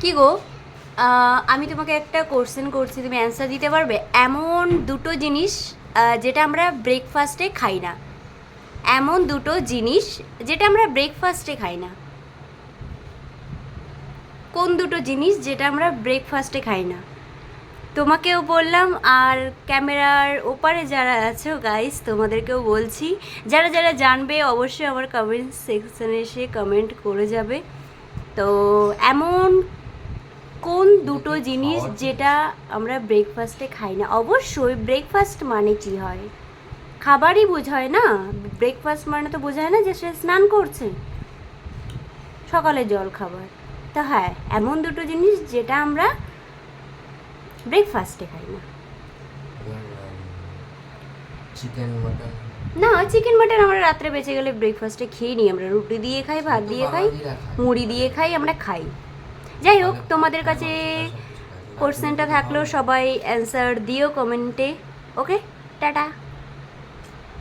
কি গো, আমি তোমাকে একটা কোশ্চেন করছি, তুমি অ্যান্সার দিতে পারবে? এমন দুটো জিনিস যেটা আমরা ব্রেকফাস্টে খাই না, এমন দুটো জিনিস যেটা আমরা ব্রেকফাস্টে খাই না। কোন দুটো জিনিস যেটা আমরা ব্রেকফাস্টে খাই না? তোমাকেও বললাম, আর ক্যামেরার ওপারে যারা আছো গাইস তোমাদেরকেও বলছি, যারা যারা জানবে অবশ্যই আমার কমেন্ট সেকশনে এসে কমেন্ট করে যাবে। তো এমন কোন দুটো জিনিস যেটা আমরা ব্রেকফাস্টে খাই না? অবশ্যই ব্রেকফাস্ট মানে কি হয়? খাবারই বোঝায় না। ব্রেকফাস্ট মানে তো বোঝায় না যে সে স্নান করছে, সকালে জল খাবার। তো হ্যাঁ, এমন দুটো জিনিস যেটা আমরা ব্রেকফাস্টে খাই না। Chicken mutton. না, চিকেন মাটন আমরা রাত্রে বেঁচে গেলে ব্রেকফাস্টে খেয়ে নিই, আমরা রুটি দিয়ে খাই, ভাত দিয়ে খাই, মুড়ি দিয়ে খাই, আমরা খাই। যাই হোক, তোমাদের কাছে কোশ্চেনটা থাকলো, সবাই অ্যান্সার দিও কমেন্টে। ওকে, টাটা।